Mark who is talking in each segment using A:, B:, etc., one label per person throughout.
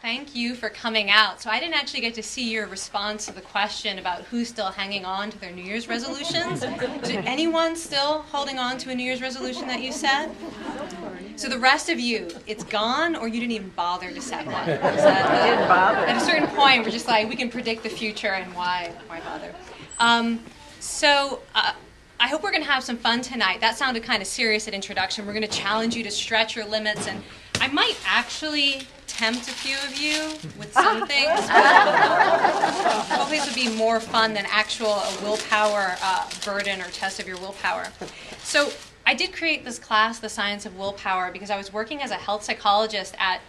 A: Thank you for coming out. So I didn't actually get to see your response to the question about who's still hanging on to their New Year's resolutions. Is anyone still holding on to a New Year's resolution that you set? So the rest of you, it's gone, or you didn't even bother to set one? Didn't bother. At a certain point, we're just like, we can predict the future, and why bother? I hope we're going to have some fun tonight. That sounded kind of serious at introduction. We're going to challenge you to stretch your limits, and I might actually tempt a few of you with some things. Hopefully this will be more fun than actual willpower burden or test of your willpower. So I did create this class, The Science of Willpower, because I was working as a health psychologist at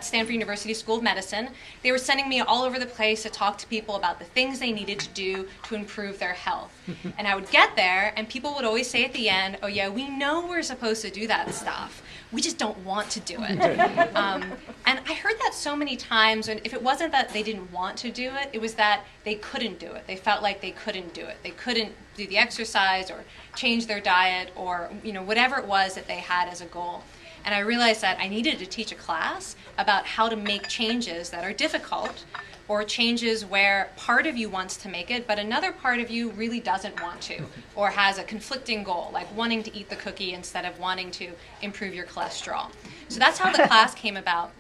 A: Stanford University School of Medicine. They were sending me all over the place to talk to people about the things they needed to do to improve their health. And I would get there, and people would always say at the end, oh yeah, we know we're supposed to do that stuff. We just don't want to do it. And I heard that so many times, and if it wasn't that they didn't want to do it, it was that they couldn't do it. They felt like they couldn't do it. They couldn't do the exercise or change their diet or whatever it was that they had as a goal. And I realized that I needed to teach a class about how to make changes that are difficult, or changes where part of you wants to make it, but another part of you really doesn't want to, or has a conflicting goal, like wanting to eat the cookie instead of wanting to improve your cholesterol. So that's how the class came about.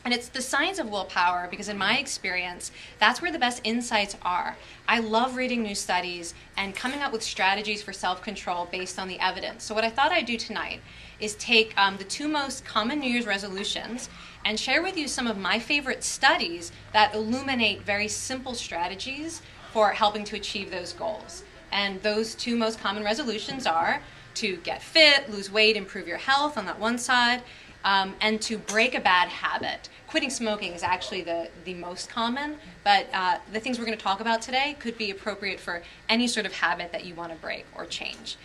A: And it's the science of willpower because in my experience, that's where the best insights are. I love reading new studies and coming up with strategies for self-control based on the evidence. So what I thought I'd do tonight is take the two most common New Year's resolutions and share with you some of my favorite studies that illuminate very simple strategies for helping to achieve those goals. And those two most common resolutions are to get fit, lose weight, improve your health on that one side, and to break a bad habit. Quitting smoking is actually the most common, but the things we're going to talk about today could be appropriate for any sort of habit that you want to break or change.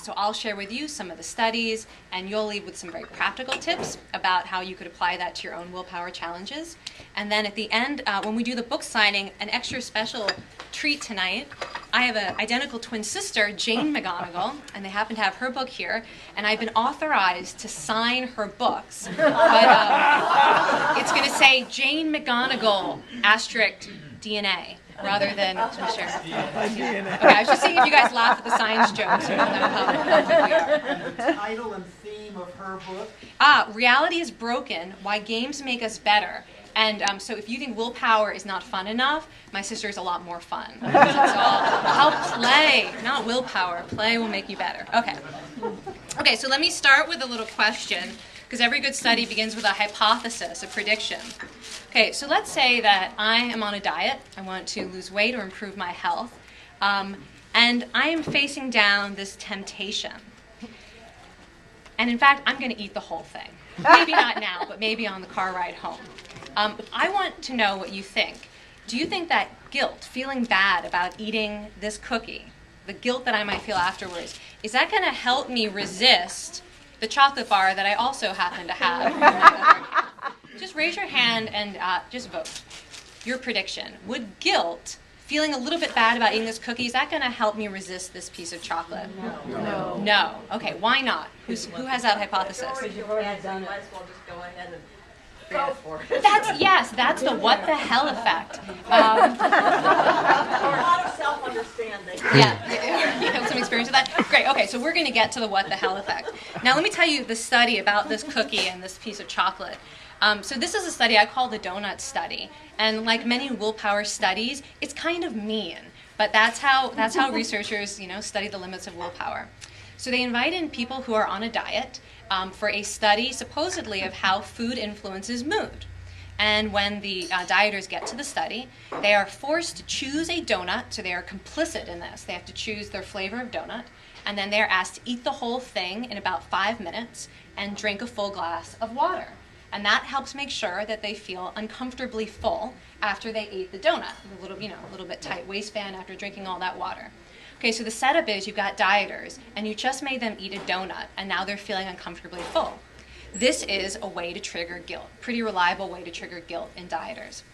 A: So I'll share with you some of the studies, and you'll leave with some very practical tips about how you could apply that to your own willpower challenges. And then at the end, when we do the book signing, an extra special treat tonight. I have an identical twin sister, Jane McGonigal, and they happen to have her book here, and I've been authorized to sign her books. But it's going to say Jane McGonigal, asterisk DNA, rather than share. Okay, I was just seeing if you guys laugh at the science jokes. You know how we are.
B: The title and theme of her book?
A: Reality is Broken, Why Games Make Us Better. And so if you think willpower is not fun enough, my sister is a lot more fun. So I'll play, not willpower. Play will make you better. Okay, so let me start with a little question, because every good study begins with a hypothesis, a prediction. Okay, so let's say that I am on a diet. I want to lose weight or improve my health. And I am facing down this temptation. And in fact, I'm going to eat the whole thing. Maybe not now, but maybe on the car ride home. I want to know what you think. Do you think that guilt, feeling bad about eating this cookie, the guilt that I might feel afterwards, is that going to help me resist the chocolate bar that I also happen to have? Just raise your hand and just vote. Your prediction. Would guilt, feeling a little bit bad about eating this cookie, is that going to help me resist this piece of chocolate?
B: No.
A: No. Okay, why not? Who has that hypothesis?
C: You've already done it. Might as well just go ahead and go for it.
A: That's the what the hell effect.
C: A lot of self-understanding.
A: Yeah, you have some experience with that? Great, okay, so we're going to get to the what the hell effect. Now let me tell you the study about this cookie and this piece of chocolate. So this is a study I call the donut study. And like many willpower studies, it's kind of mean. But that's how researchers, study the limits of willpower. So they invite in people who are on a diet for a study supposedly of how food influences mood. And when the dieters get to the study, they are forced to choose a donut, so they are complicit in this. They have to choose their flavor of donut, and then they're asked to eat the whole thing in about 5 minutes and drink a full glass of water. And that helps make sure that they feel uncomfortably full after they ate the donut, a little bit tight waistband after drinking all that water. Okay, so the setup is you've got dieters, and you just made them eat a donut, and now they're feeling uncomfortably full. This is a way to trigger guilt, pretty reliable way to trigger guilt in dieters.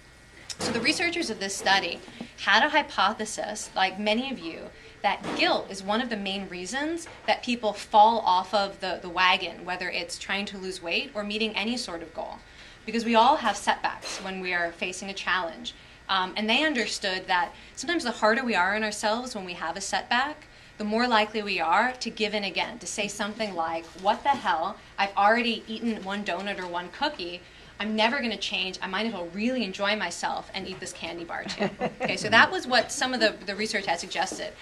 A: So the researchers of this study had a hypothesis, like many of you, that guilt is one of the main reasons that people fall off of the wagon, whether it's trying to lose weight or meeting any sort of goal. because we all have setbacks when we are facing a challenge. And they understood that sometimes the harder we are on ourselves when we have a setback, the more likely we are to give in again, to say something like, what the hell, I've already eaten one donut or one cookie, I'm never going to change, I might as well really enjoy myself and eat this candy bar too. Okay, so that was what some of the research had suggested.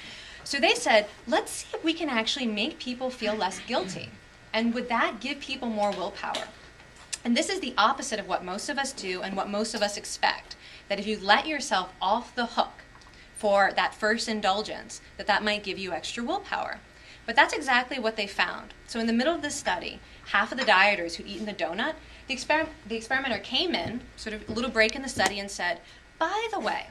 A: So they said, let's see if we can actually make people feel less guilty. And would that give people more willpower? And this is the opposite of what most of us do and what most of us expect, that if you let yourself off the hook for that first indulgence, that might give you extra willpower. But that's exactly what they found. So in the middle of this study, half of the dieters who'd eaten the donut, the experimenter came in, sort of a little break in the study, and said, by the way,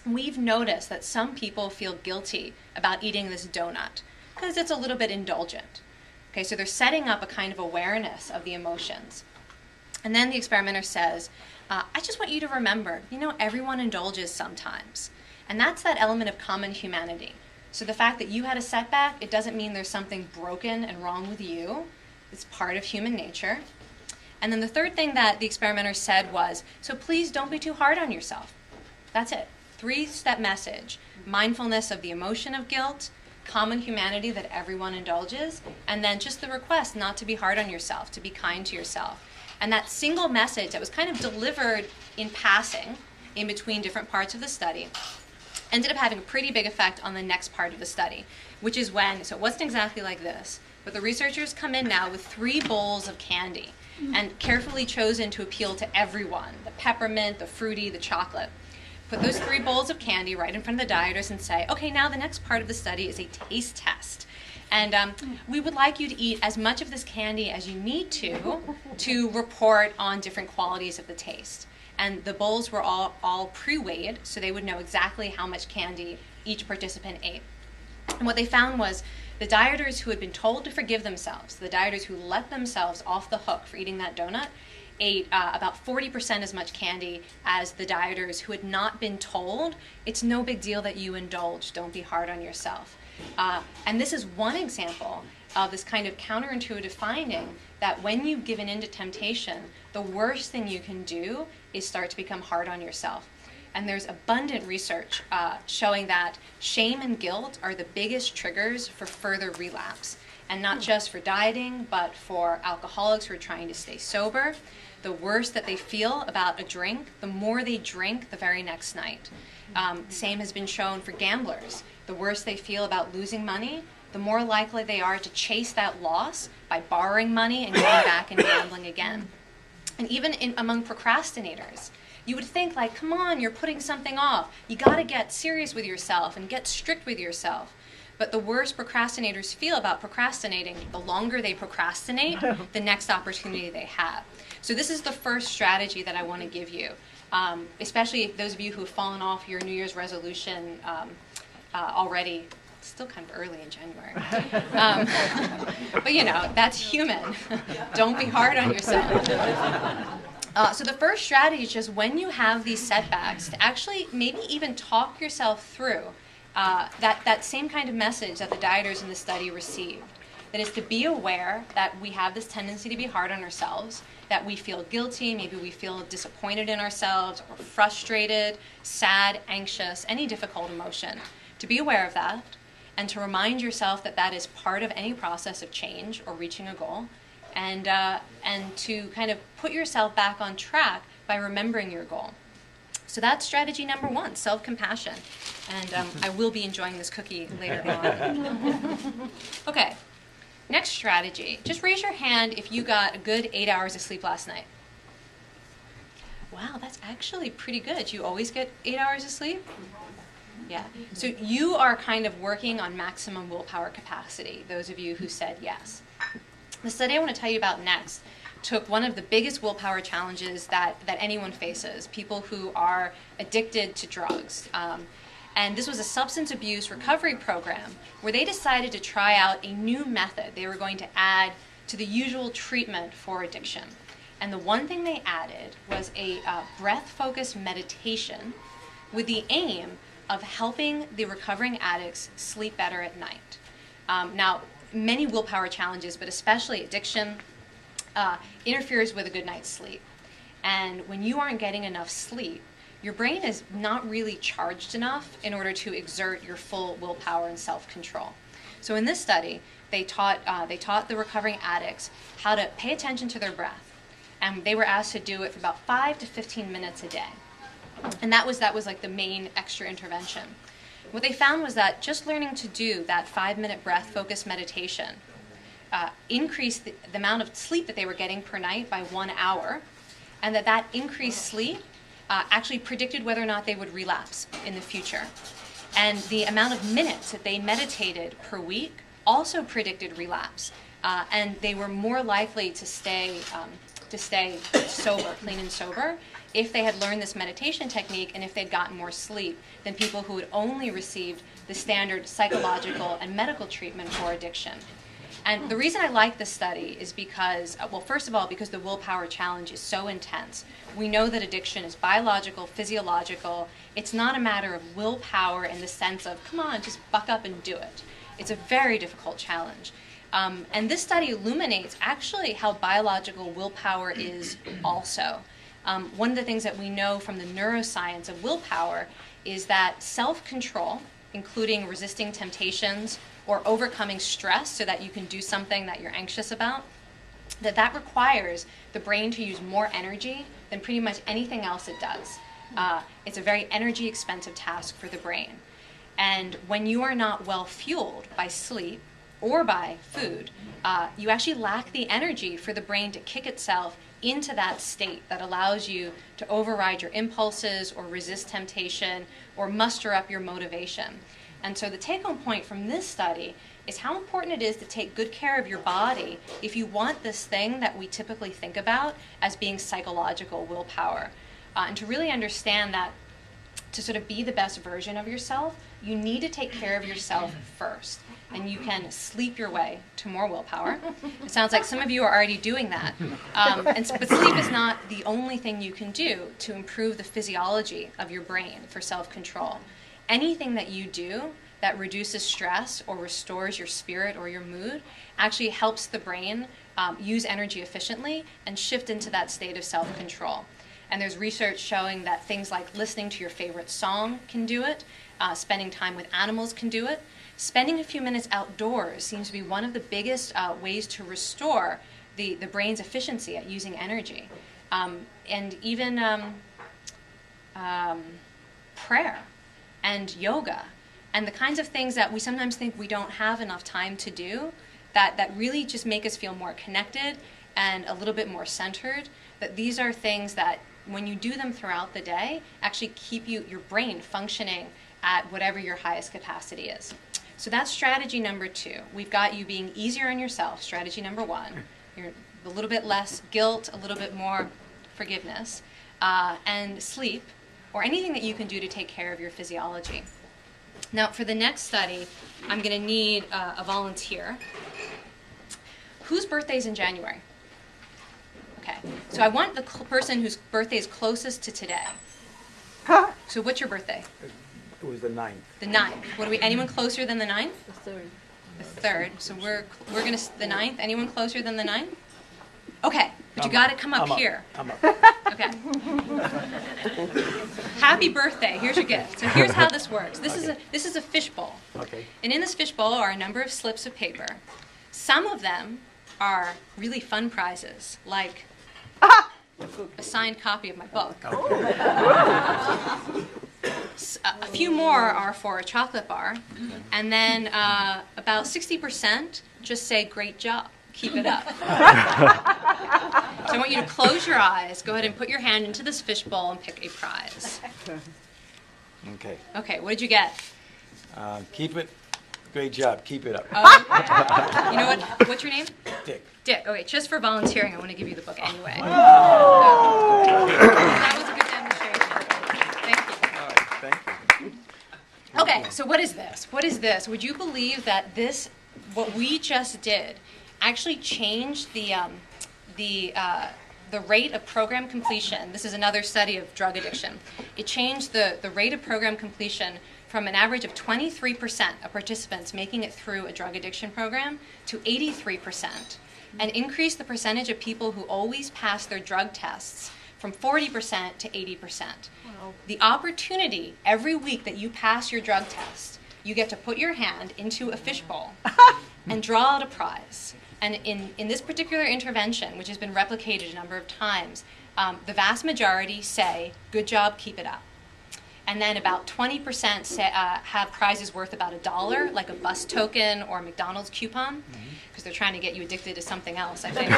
A: we've noticed that some people feel guilty about eating this donut because it's a little bit indulgent. Okay, so they're setting up a kind of awareness of the emotions. And then the experimenter says, I just want you to remember, everyone indulges sometimes. And that's that element of common humanity. So the fact that you had a setback, it doesn't mean there's something broken and wrong with you. It's part of human nature. And then the third thing that the experimenter said was, so please don't be too hard on yourself. That's it. 3-step message. Mindfulness of the emotion of guilt, common humanity that everyone indulges, and then just the request not to be hard on yourself, to be kind to yourself. And that single message that was kind of delivered in passing in between different parts of the study ended up having a pretty big effect on the next part of the study, which is when, so it wasn't exactly like this, but the researchers come in now with 3 bowls of candy and carefully chosen to appeal to everyone, the peppermint, the fruity, the chocolate. Put those 3 bowls of candy right in front of the dieters and say, okay, now the next part of the study is a taste test. And we would like you to eat as much of this candy as you need to report on different qualities of the taste. And the bowls were all pre-weighed, so they would know exactly how much candy each participant ate. And what they found was the dieters who had been told to forgive themselves, the dieters who let themselves off the hook for eating that donut, ate about 40% as much candy as the dieters who had not been told, it's no big deal that you indulge, don't be hard on yourself. And this is one example of this kind of counterintuitive finding that when you've given in to temptation, the worst thing you can do is start to become hard on yourself. And there's abundant research showing that shame and guilt are the biggest triggers for further relapse. And not just for dieting, but for alcoholics who are trying to stay sober. The worse that they feel about a drink, the more they drink the very next night. Same has been shown for gamblers. The worse they feel about losing money, the more likely they are to chase that loss by borrowing money and going back and gambling again. And even among procrastinators, you would think like, come on, you're putting something off. You got to get serious with yourself and get strict with yourself. But the worse procrastinators feel about procrastinating, the longer they procrastinate, the next opportunity they have. So this is the first strategy that I want to give you, especially those of you who have fallen off your New Year's resolution already. It's still kind of early in January. But that's human. Don't be hard on yourself. So the first strategy is just when you have these setbacks, to actually maybe even talk yourself through that same kind of message that the dieters in the study received. That is to be aware that we have this tendency to be hard on ourselves, that we feel guilty, maybe we feel disappointed in ourselves, or frustrated, sad, anxious, any difficult emotion. To be aware of that, and to remind yourself that that is part of any process of change or reaching a goal, and to kind of put yourself back on track by remembering your goal. So that's strategy number 1, self-compassion. And I will be enjoying this cookie later on. Okay, next strategy. Just raise your hand if you got a good 8 hours of sleep last night. Wow, that's actually pretty good. You always get 8 hours of sleep? Yeah. So you are kind of working on maximum willpower capacity, those of you who said yes. The study I want to tell you about next took one of the biggest willpower challenges that anyone faces, people who are addicted to drugs. And this was a substance abuse recovery program where they decided to try out a new method they were going to add to the usual treatment for addiction. And the one thing they added was a breath-focused meditation with the aim of helping the recovering addicts sleep better at night. Now, many willpower challenges, but especially addiction, interferes with a good night's sleep. And when you aren't getting enough sleep, your brain is not really charged enough in order to exert your full willpower and self-control. So in this study, they taught the recovering addicts how to pay attention to their breath. And they were asked to do it for about 5 to 15 minutes a day. And that was like the main extra intervention. What they found was that just learning to do that 5-minute breath-focused meditation increased the amount of sleep that they were getting per night by 1 hour, and that increased sleep actually predicted whether or not they would relapse in the future. And the amount of minutes that they meditated per week also predicted relapse, and they were more likely to stay sober, clean and sober, if they had learned this meditation technique and if they'd gotten more sleep than people who had only received the standard psychological and medical treatment for addiction. And the reason I like this study is because, well, first of all, because the willpower challenge is so intense. We know that addiction is biological, physiological. It's not a matter of willpower in the sense of, come on, just buck up and do it. It's a very difficult challenge. And this study illuminates actually how biological willpower is also. One of the things that we know from the neuroscience of willpower is that self-control, including resisting temptations or overcoming stress so that you can do something that you're anxious about, that requires the brain to use more energy than pretty much anything else it does. It's a very energy expensive task for the brain. And when you are not well fueled by sleep or by food, you actually lack the energy for the brain to kick itself into that state that allows you to override your impulses or resist temptation or muster up your motivation. And so the take-home point from this study is how important it is to take good care of your body if you want this thing that we typically think about as being psychological willpower. And to really understand that to sort of be the best version of yourself, you need to take care of yourself first. And you can sleep your way to more willpower. It sounds like some of you are already doing that. But sleep is not the only thing you can do to improve the physiology of your brain for self-control. Anything that you do that reduces stress or restores your spirit or your mood actually helps the brain use energy efficiently and shift into that state of self-control. And there's research showing that things like listening to your favorite song can do it, spending time with animals can do it. Spending a few minutes outdoors seems to be one of the biggest ways to restore the brain's efficiency at using energy. And even prayer and yoga and the kinds of things that we sometimes think we don't have enough time to do that really just make us feel more connected and a little bit more centered, that these are things that when you do them throughout the day actually keep your brain functioning at whatever your highest capacity is. So that's strategy number 2. We've got you being easier on yourself, strategy number 1. You're a little bit less guilt, a little bit more forgiveness, and sleep, or anything that you can do to take care of your physiology. Now, for the next study, I'm going to need a volunteer. Whose birthday is in January? Okay, so I want the person whose birthday is closest to today. So what's your birthday?
D: It was the 9th.
A: The 9th. What are we? Anyone closer than the 9th?
C: The 3rd.
A: The 3rd. So we're gonna the 9th. Anyone closer than the 9th? Okay, but you got to come up here.
D: I'm up.
A: Okay. Happy birthday. Here's your gift. So here's how this works. This is a fishbowl.
D: Okay.
A: And in this fishbowl are a number of slips of paper. Some of them are really fun prizes, like a signed copy of my book. A few more are for a chocolate bar, and then about 60% just say, "Great job, keep it up." So I want you to close your eyes, go ahead and put your hand into this fishbowl and pick a prize.
D: Okay.
A: Okay, what did you get?
D: Keep it. Great job. Keep it up.
A: Okay. You know what? What's your name?
D: Dick.
A: Dick. Okay, just for volunteering, I want to give you the book anyway. That was a good demonstration. Thank you.
D: All right. Thank you.
A: Okay, so what is this? What is this? Would you believe that what we just did, actually changed the rate of program completion? This is another study of drug addiction. It changed the rate of program completion from an average of 23% of participants making it through a drug addiction program to 83%, and increased the percentage of people who always pass their drug tests from 40% to 80%. The opportunity every week that you pass your drug test, you get to put your hand into a fishbowl and draw out a prize. And in this particular intervention, which has been replicated a number of times, the vast majority say, good job, keep it up. And then about 20% say, have prizes worth about $1, like a bus token or a McDonald's coupon, because they're trying to get you addicted to something else, I think.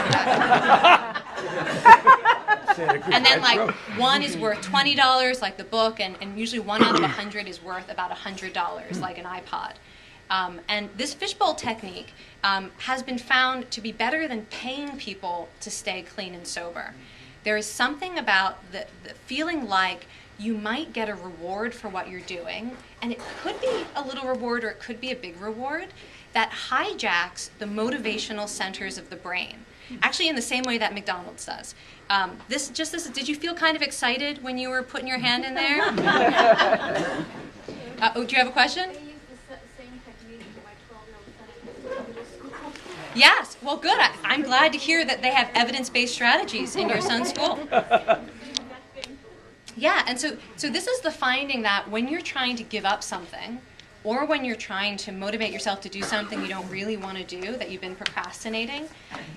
A: And then like one is worth $20, like the book, and usually 1 out of 100 is worth about $100, like an iPod. And this fishbowl technique has been found to be better than paying people to stay clean and sober. There is something about the feeling like you might get a reward for what you're doing, and it could be a little reward or it could be a big reward, that hijacks the motivational centers of the brain. Actually, in the same way that McDonald's does. Did you feel kind of excited when you were putting your hand in there? Do you have a question?
E: They use the same technique for my 12-year-old son in middle school.
A: Yes. Well, good. I'm glad to hear that they have evidence-based strategies in your son's school. Yeah, and so this is the finding that when you're trying to give up something, or when you're trying to motivate yourself to do something you don't really want to do, that you've been procrastinating,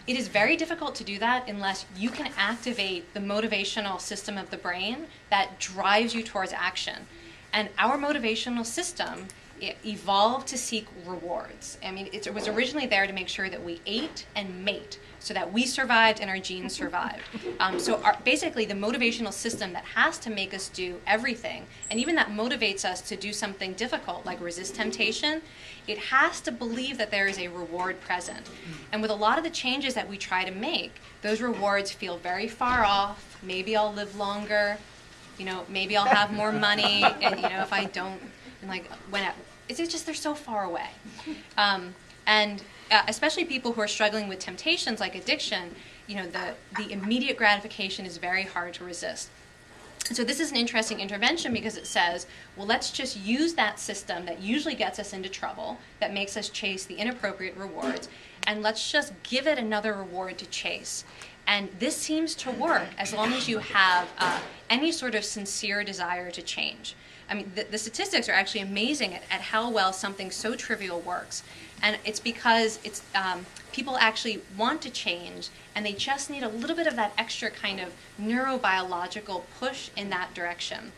A: it is very difficult to do that unless you can activate the motivational system of the brain that drives you towards action. And our motivational system evolved to seek rewards. I mean, it was originally there to make sure that we ate and mate, so that we survived and our genes survived. Basically, the motivational system that has to make us do everything, and even that motivates us to do something difficult, like resist temptation, it has to believe that there is a reward present. And with a lot of the changes that we try to make, those rewards feel very far off. Maybe I'll live longer. Maybe I'll have more money. And, if I don't, it's just they're so far away. Especially people who are struggling with temptations like addiction, the immediate gratification is very hard to resist. So this is an interesting intervention because it says, well, let's just use that system that usually gets us into trouble, that makes us chase the inappropriate rewards, and let's just give it another reward to chase. And this seems to work as long as you have any sort of sincere desire to change. I mean, the statistics are actually amazing at how well something so trivial works. And it's because people actually want to change, and they just need a little bit of that extra kind of neurobiological push in that direction.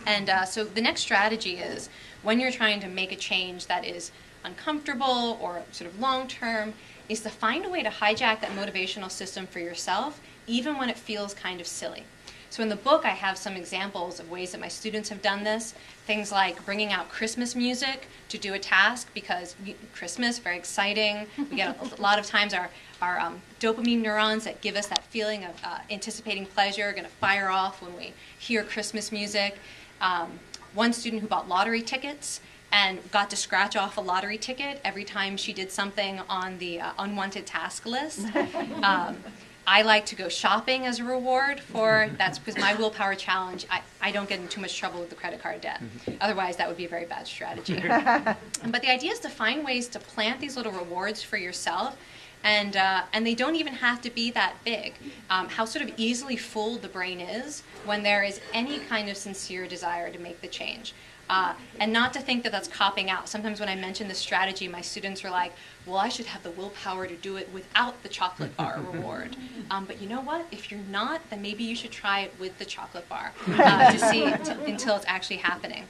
A: And so the next strategy is, when you're trying to make a change that is uncomfortable or sort of long-term, is to find a way to hijack that motivational system for yourself, even when it feels kind of silly. So in the book, I have some examples of ways that my students have done this. Things like bringing out Christmas music to do a task, because Christmas, very exciting. We get a lot of times our dopamine neurons that give us that feeling of anticipating pleasure are going to fire off when we hear Christmas music. One student who bought lottery tickets and got to scratch off a lottery ticket every time she did something on the unwanted task list. I like to go shopping as a reward that's because my willpower challenge, I don't get in too much trouble with the credit card debt. Otherwise, that would be a very bad strategy. But the idea is to find ways to plant these little rewards for yourself, and they don't even have to be that big. How sort of easily fooled the brain is when there is any kind of sincere desire to make the change. And not to think that that's copping out. Sometimes when I mention this strategy, my students are like, well, I should have the willpower to do it without the chocolate bar reward. But you know what? If you're not, then maybe you should try it with the chocolate bar until it's actually happening.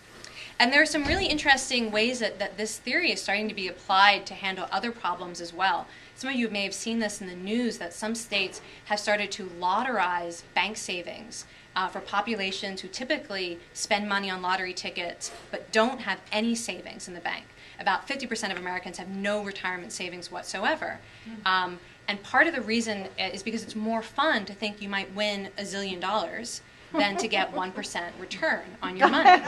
A: And there are some really interesting ways that this theory is starting to be applied to handle other problems as well. Some of you may have seen this in the news, that some states have started to lotterize bank savings for populations who typically spend money on lottery tickets but don't have any savings in the bank. About 50% of Americans have no retirement savings whatsoever. And part of the reason is because it's more fun to think you might win $1 zillion than to get 1% return on your money.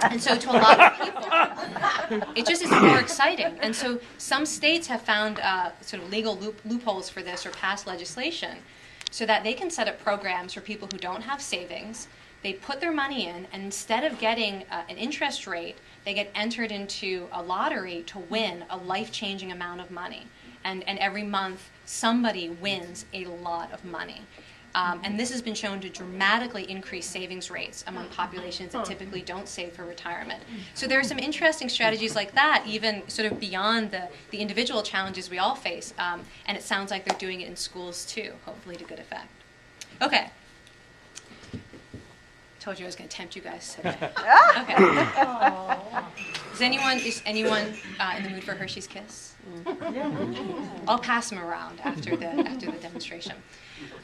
A: And so to a lot of people, it just is more exciting. And so some states have found sort of legal loopholes for this, or passed legislation, so that they can set up programs for people who don't have savings. They put their money in, and instead of getting an interest rate, they get entered into a lottery to win a life-changing amount of money. And every month, somebody wins a lot of money. And this has been shown to dramatically increase savings rates among populations that typically don't save for retirement. So there are some interesting strategies like that, even sort of beyond the individual challenges we all face. And it sounds like they're doing it in schools too, hopefully to good effect. Okay. Told you I was going to tempt you guys today. Okay. Is anyone in the mood for Hershey's Kiss? I'll pass them around after the demonstration.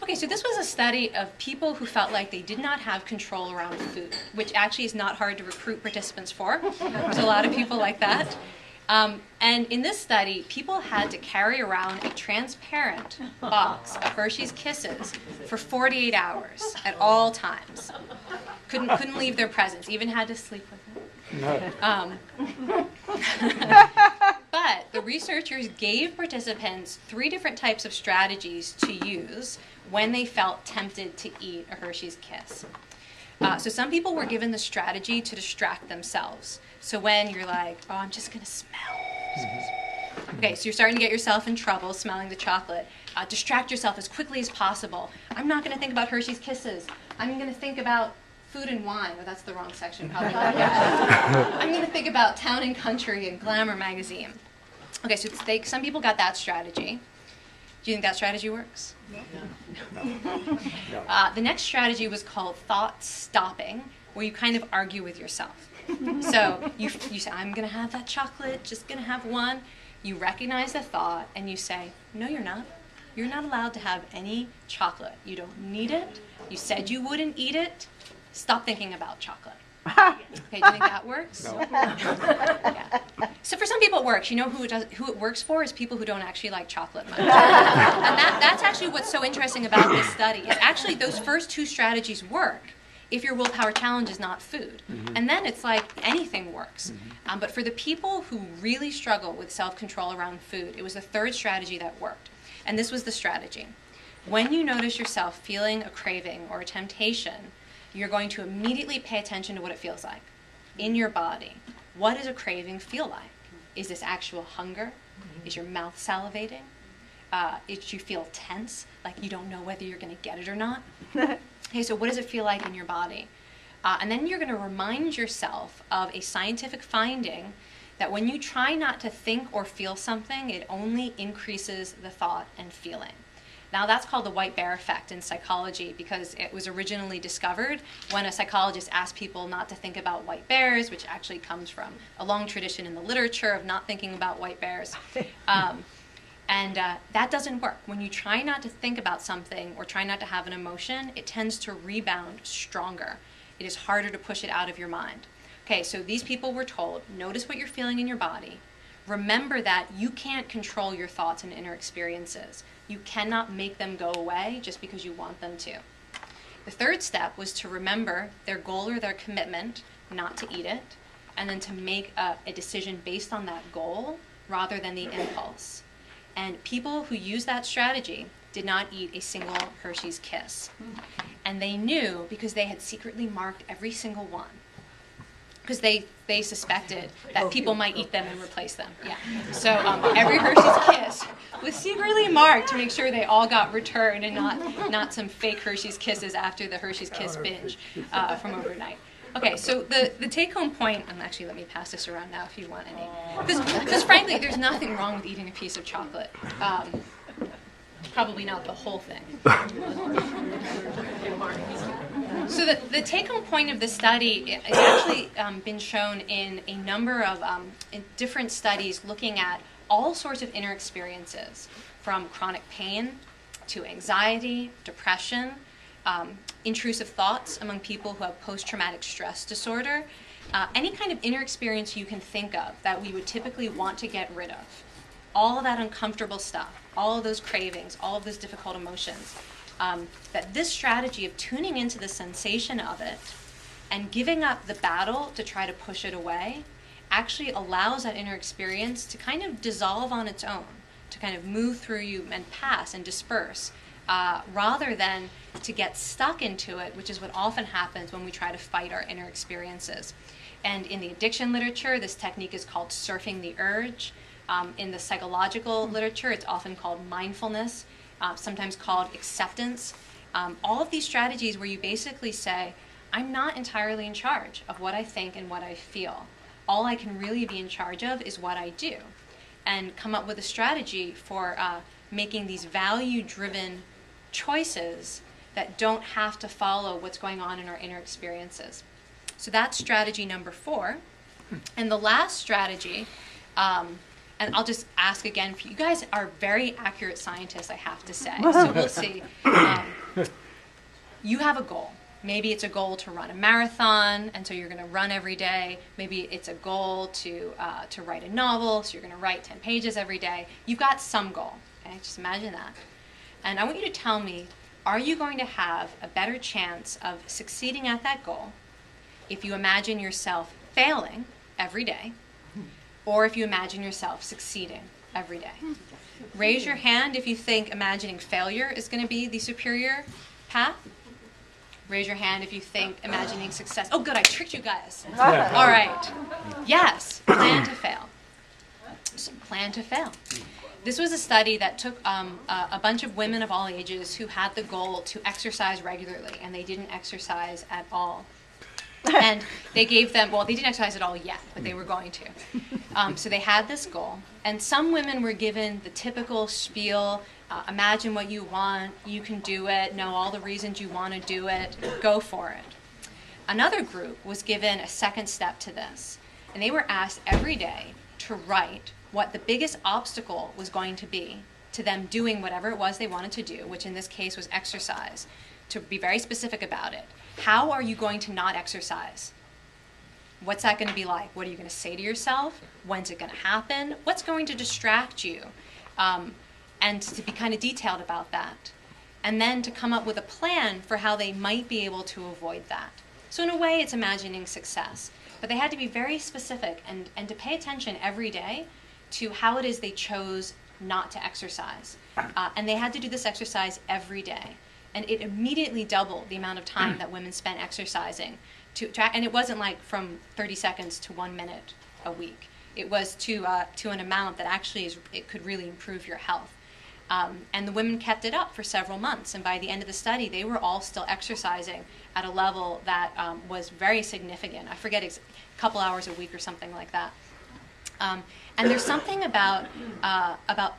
A: Okay, so this was a study of people who felt like they did not have control around food, which actually is not hard to recruit participants for. There's a lot of people like that. And in this study, people had to carry around a transparent box of Hershey's Kisses for 48 hours at all times. Couldn't leave their presence, even had to sleep with it. But the researchers gave participants 3 different types of strategies to use when they felt tempted to eat a Hershey's Kiss. So some people were given the strategy to distract themselves. So when you're like, oh, I'm just going to smell. Okay, so you're starting to get yourself in trouble smelling the chocolate. Distract yourself as quickly as possible. I'm not going to think about Hershey's Kisses. I'm going to think about food and wine. Oh, that's the wrong section, probably. I'm going to think about Town and Country and Glamour magazine. Okay, so some people got that strategy. Do you think that strategy works? No. The next strategy was called thought stopping, where you kind of argue with yourself. So you say, I'm going to have that chocolate, just going to have one. You recognize the thought and you say, no, you're not. You're not allowed to have any chocolate. You don't need it. You said you wouldn't eat it. Stop thinking about chocolate. Okay, do you think that works?
D: No.
A: Yeah. So for some people it works. You know who it works for is people who don't actually like chocolate much. And that's actually what's so interesting about this study. Is actually those first 2 strategies work if your willpower challenge is not food. Mm-hmm. And then it's like anything works. Mm-hmm. But for the people who really struggle with self-control around food, it was the 3rd strategy that worked. And this was the strategy. When you notice yourself feeling a craving or a temptation, you're going to immediately pay attention to what it feels like in your body. What does a craving feel like? Is this actual hunger? Is your mouth salivating? Do you feel tense, like you don't know whether you're going to get it or not? Okay, so what does it feel like in your body? And then you're going to remind yourself of a scientific finding that when you try not to think or feel something, it only increases the thought and feeling. Now that's called the white bear effect in psychology because it was originally discovered when a psychologist asked people not to think about white bears, which actually comes from a long tradition in the literature of not thinking about white bears. And that doesn't work. When you try not to think about something or try not to have an emotion, it tends to rebound stronger. It is harder to push it out of your mind. Okay, so these people were told, notice what you're feeling in your body. Remember that you can't control your thoughts and inner experiences. You cannot make them go away just because you want them to. The 3rd step was to remember their goal or their commitment not to eat it, and then to make a decision based on that goal rather than the impulse. And people who used that strategy did not eat a single Hershey's Kiss. And they knew because they had secretly marked every single one. Because they suspected that people might eat them and replace them. Yeah. So every Hershey's Kiss was secretly marked to make sure they all got returned and not some fake Hershey's Kisses after the Hershey's Kiss binge from overnight. Okay, so the take-home point, and actually let me pass this around now if you want any. Because frankly, there's nothing wrong with eating a piece of chocolate. Probably not the whole thing. So the take-home point of this study has actually been shown in a number of in different studies looking at all sorts of inner experiences, from chronic pain to anxiety, depression, intrusive thoughts among people who have post-traumatic stress disorder, any kind of inner experience you can think of that we would typically want to get rid of. All of that uncomfortable stuff, all of those cravings, all of those difficult emotions, that this strategy of tuning into the sensation of it and giving up the battle to try to push it away actually allows that inner experience to kind of dissolve on its own, to kind of move through you and pass and disperse, rather than to get stuck into it, which is what often happens when we try to fight our inner experiences. And in the addiction literature, this technique is called surfing the urge. In the psychological literature, it's often called mindfulness, sometimes called acceptance. All of these strategies where you basically say, I'm not entirely in charge of what I think and what I feel. All I can really be in charge of is what I do. And come up with a strategy for making these value-driven choices that don't have to follow what's going on in our inner experiences. So that's strategy number 4. And the last strategy, and I'll just ask again, for you guys are very accurate scientists, I have to say. So we'll see. You have a goal. Maybe it's a goal to run a marathon, and so you're going to run every day. Maybe it's a goal to write a novel, so you're going to write 10 pages every day. You've got some goal. Okay? Just imagine that. And I want you to tell me, are you going to have a better chance of succeeding at that goal if you imagine yourself failing every day, or if you imagine yourself succeeding every day? Raise your hand if you think imagining failure is going to be the superior path. Raise your hand if you think imagining success. Oh, good, I tricked you guys. All right. Yes, plan to fail. So plan to fail. This was a study that took a bunch of women of all ages who had the goal to exercise regularly, and they didn't exercise at all. And they gave them, well, they didn't exercise at all yet, but they were going to. So they had this goal, and some women were given the typical spiel, imagine what you want, you can do it, know all the reasons you want to do it, go for it. Another group was given a second step to this, and they were asked every day to write what the biggest obstacle was going to be to them doing whatever it was they wanted to do, which in this case was exercise, to be very specific about it. How are you going to not exercise? What's that going to be like? What are you going to say to yourself? When's it going to happen? What's going to distract you? And to be kind of detailed about that. And then to come up with a plan for how they might be able to avoid that. So in a way, it's imagining success. But they had to be very specific and to pay attention every day to how it is they chose not to exercise. And they had to do this exercise every day. And it immediately doubled the amount of time that women spent exercising. And it wasn't like from 30 seconds to 1 minute a week. It was to an amount that actually it could really improve your health. And the women kept it up for several months. And by the end of the study, they were all still exercising at a level that was very significant. I forget, a couple hours a week or something like that. And there's something about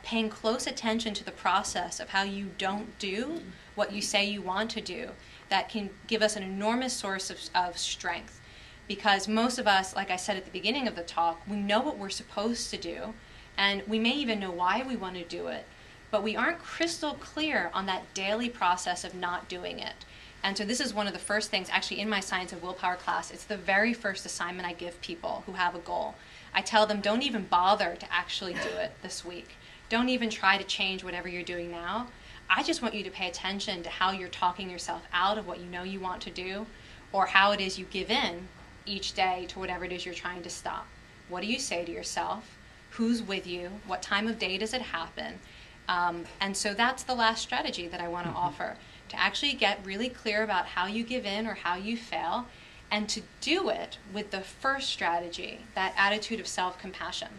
A: paying close attention to the process of how you don't do what you say you want to do that can give us an enormous source of strength. Because most of us, like I said at the beginning of the talk, we know what we're supposed to do, and we may even know why we want to do it, but we aren't crystal clear on that daily process of not doing it. And so this is one of the first things, actually in my Science of Willpower class, it's the very first assignment I give people who have a goal. I tell them, don't even bother to actually do it this week. Don't even try to change whatever you're doing now. I just want you to pay attention to how you're talking yourself out of what you know you want to do, or how it is you give in each day to whatever it is you're trying to stop. What do you say to yourself? Who's with you? What time of day does it happen? And so that's the last strategy that I want to offer, to actually get really clear about how you give in or how you fail, and to do it with the first strategy, that attitude of self-compassion.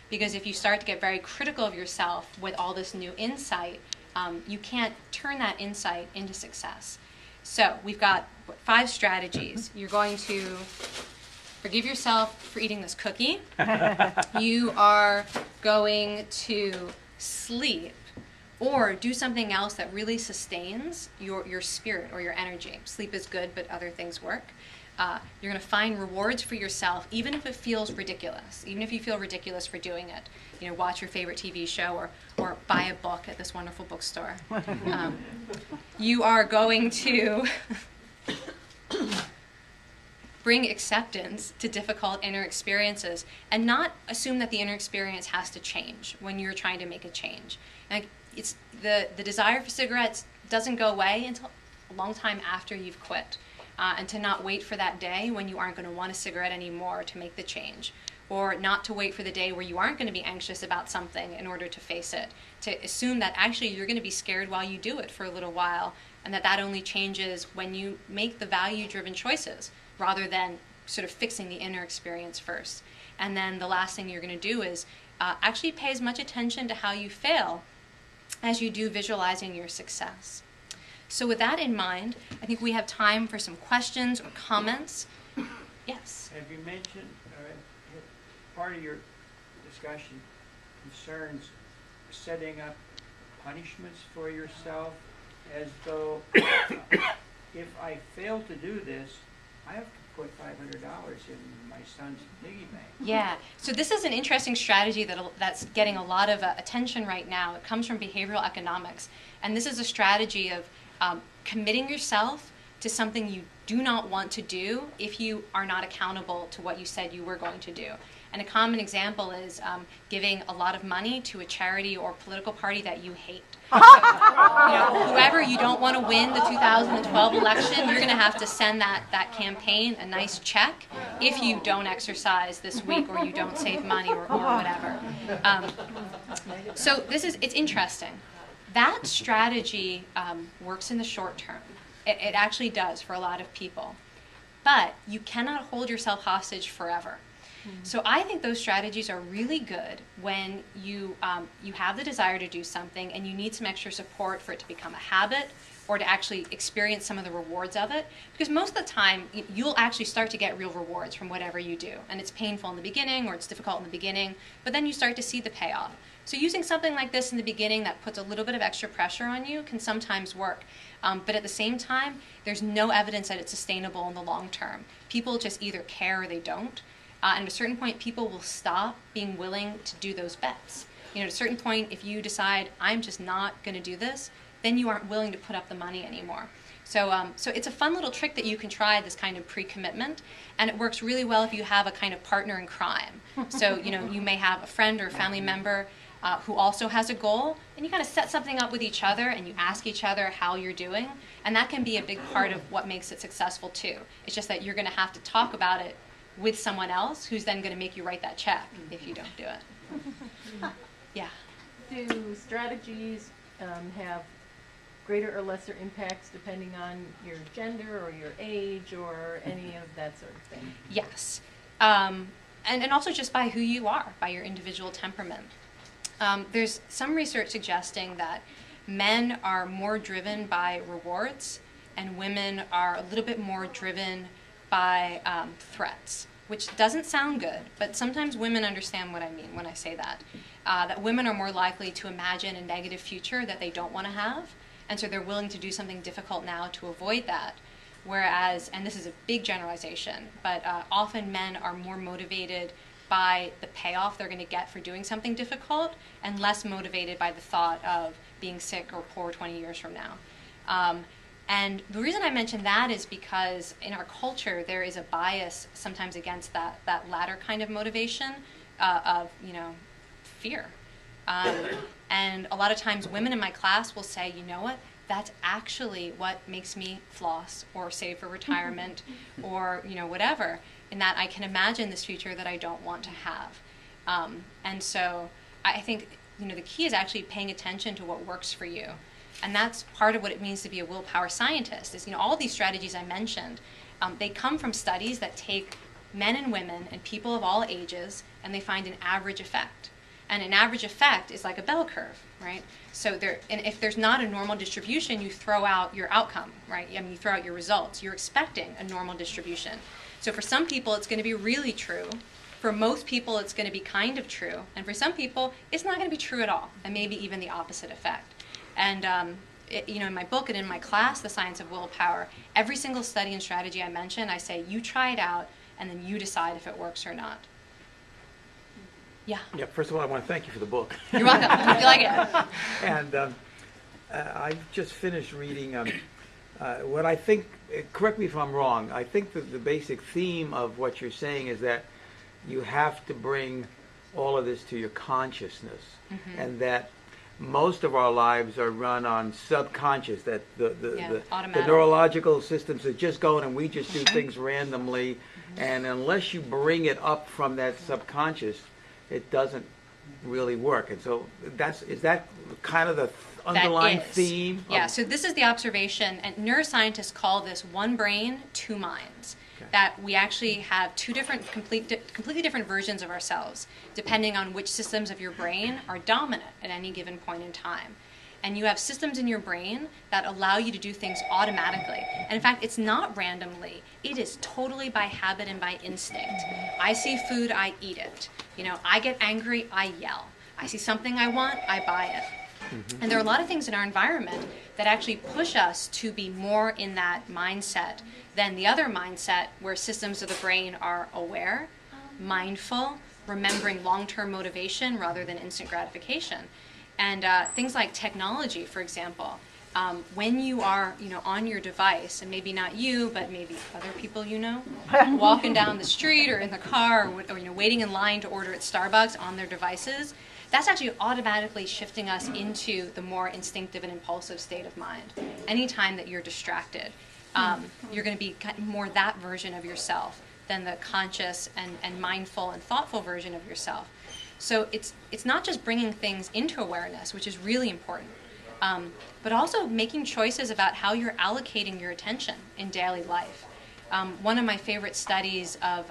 A: Because if you start to get very critical of yourself with all this new insight, you can't turn that insight into success. So we've got 5 strategies. You're going to forgive yourself for eating this cookie. You are going to sleep or do something else that really sustains your spirit or your energy. Sleep is good, but other things work. You're going to find rewards for yourself, even if it feels ridiculous, even if you feel ridiculous for doing it. You know, watch your favorite TV show or buy a book at this wonderful bookstore. You are going to bring acceptance to difficult inner experiences and not assume that the inner experience has to change when you're trying to make a change. And it's the desire for cigarettes doesn't go away until a long time after you've quit. And to not wait for that day when you aren't going to want a cigarette anymore to make the change. Or not to wait for the day where you aren't going to be anxious about something in order to face it. To assume that actually you're going to be scared while you do it for a little while, and that only changes when you make the value-driven choices rather than sort of fixing the inner experience first. And then the last thing you're going to do is actually pay as much attention to how you fail as you do visualizing your success. So with that in mind, I think we have time for some questions or comments. Yes.
F: Have you mentioned, part of your discussion concerns setting up punishments for yourself as though if I fail to do this, I have to put $500 in my son's piggy bank.
A: Yeah, so this is an interesting strategy that's getting a lot of attention right now. It comes from behavioral economics. And this is a strategy of committing yourself to something you do not want to do if you are not accountable to what you said you were going to do. And a common example is giving a lot of money to a charity or political party that you hate. So, whoever you don't want to win the 2012 election, you're going to have to send that campaign a nice check if you don't exercise this week or you don't save money or whatever. So it's interesting. That strategy works in the short term. It actually does for a lot of people. But you cannot hold yourself hostage forever. So I think those strategies are really good when you have the desire to do something and you need some extra support for it to become a habit or to actually experience some of the rewards of it. Because most of the time, you'll actually start to get real rewards from whatever you do. And it's painful in the beginning or it's difficult in the beginning, but then you start to see the payoff. So using something like this in the beginning that puts a little bit of extra pressure on you can sometimes work. But at the same time, there's no evidence that it's sustainable in the long term. People just either care or they don't. And at a certain point, people will stop being willing to do those bets. At a certain point, if you decide, I'm just not going to do this, then you aren't willing to put up the money anymore. So it's a fun little trick that you can try, this kind of pre-commitment, and it works really well if you have a kind of partner in crime. So, you may have a friend or a family member who also has a goal, and you kind of set something up with each other, and you ask each other how you're doing, and that can be a big part of what makes it successful, too. It's just that you're going to have to talk about it with someone else who's then going to make you write that check if you don't do it. Yeah.
G: Do strategies have greater or lesser impacts depending on your gender or your age or any of that sort of thing?
A: Yes. And also just by who you are, by your individual temperament. There's some research suggesting that men are more driven by rewards and women are a little bit more driven by threats, which doesn't sound good, but sometimes women understand what I mean when I say that. That women are more likely to imagine a negative future that they don't want to have, and so they're willing to do something difficult now to avoid that. Whereas, and this is a big generalization, but often men are more motivated by the payoff they're going to get for doing something difficult and less motivated by the thought of being sick or poor 20 years from now. And the reason I mention that is because in our culture there is a bias sometimes against that latter kind of motivation of fear. And a lot of times women in my class will say, you know what, that's actually what makes me floss or save for retirement or whatever, in that I can imagine this future that I don't want to have. And so I think the key is actually paying attention to what works for you. And that's part of what it means to be a willpower scientist is, all these strategies I mentioned, they come from studies that take men and women and people of all ages, and they find an average effect. And an average effect is like a bell curve, right? So and if there's not a normal distribution, you throw out your outcome, right? I mean, you throw out your results. You're expecting a normal distribution. So for some people, it's going to be really true. For most people, it's going to be kind of true. And for some people, it's not going to be true at all, and maybe even the opposite effect. And in my book and in my class, The Science of Willpower, every single study and strategy I mention, I say, you try it out, and then you decide if it works or not. Yeah.
D: Yeah, first of all, I want to thank you for the book.
A: You're welcome. I hope you like it.
D: And I just finished reading what I think, correct me if I'm wrong, I think that the basic theme of what you're saying is that you have to bring all of this to your consciousness, and that most of our lives are run on subconscious, that the neurological systems are just going and we just do things randomly, and unless you bring it up from that subconscious, it doesn't really work. And so is that kind of the underlying theme?
A: Yeah, so this is the observation, and neuroscientists call this one brain, two minds. Okay. That we actually have two different, completely different versions of ourselves, depending on which systems of your brain are dominant at any given point in time. And you have systems in your brain that allow you to do things automatically. And in fact, it's not randomly. It is totally by habit and by instinct. I see food, I eat it. I get angry, I yell. I see something I want, I buy it. And there are a lot of things in our environment that actually push us to be more in that mindset than the other mindset where systems of the brain are aware, mindful, remembering long-term motivation rather than instant gratification. And things like technology, for example, when you are, on your device, and maybe not you, but maybe other people walking down the street or in the car, or waiting in line to order at Starbucks on their devices, that's actually automatically shifting us into the more instinctive and impulsive state of mind. Anytime that you're distracted, you're going to be more that version of yourself than the conscious and mindful and thoughtful version of yourself. So it's not just bringing things into awareness, which is really important, but also making choices about how you're allocating your attention in daily life. One of my favorite studies of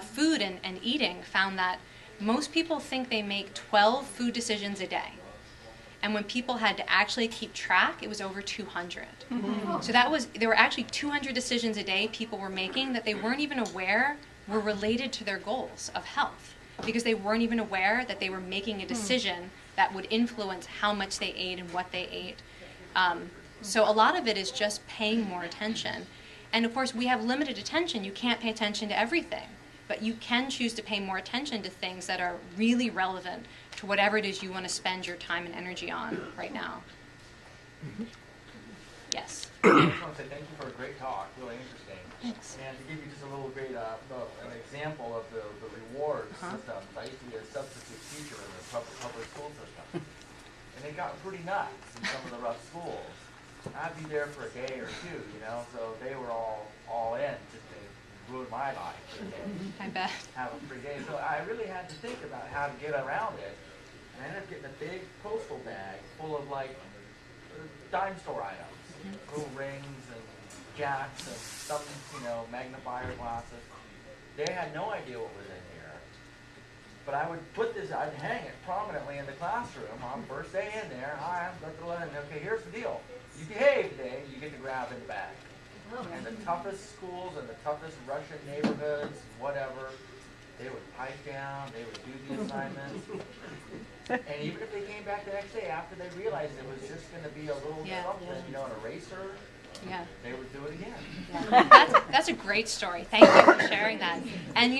A: food and eating found that most people think they make 12 food decisions a day. And when people had to actually keep track, it was over 200. So there were actually 200 decisions a day people were making that they weren't even aware were related to their goals of health, because they weren't even aware that they were making a decision that would influence how much they ate and what they ate. So a lot of it is just paying more attention. And of course, we have limited attention. You can't pay attention to everything, but you can choose to pay more attention to things that are really relevant to whatever it is you want to spend your time and energy on right now. Yes.
H: I just want to say thank you for a great talk, really interesting.
A: Thanks.
H: And to give you just a little bit an example of the reward systems, I used to be a substitute teacher in the public school system. And it got pretty nuts in some of the rough schools. I'd be there for a day or two, so they were all in just to ruin my life for a day.
A: I bet.
H: Have a free day. So I really had to think about how to get around it. And I ended up getting a big postal bag full of dime store items, little rings and jacks and some, magnifier glasses. They had no idea what was in here. But I would I'd hang it prominently in the classroom on first day in there. Hi, I'm okay, here's the deal. You behave today, you get to grab in the bag. And the toughest schools and the toughest Russian neighborhoods, whatever, they would pipe down, they would do the assignments. And even if they came back the next day after they realized it was just going to be a little something, an eraser, they would do it again.
A: Yeah. That's a great story. Thank you for sharing that. And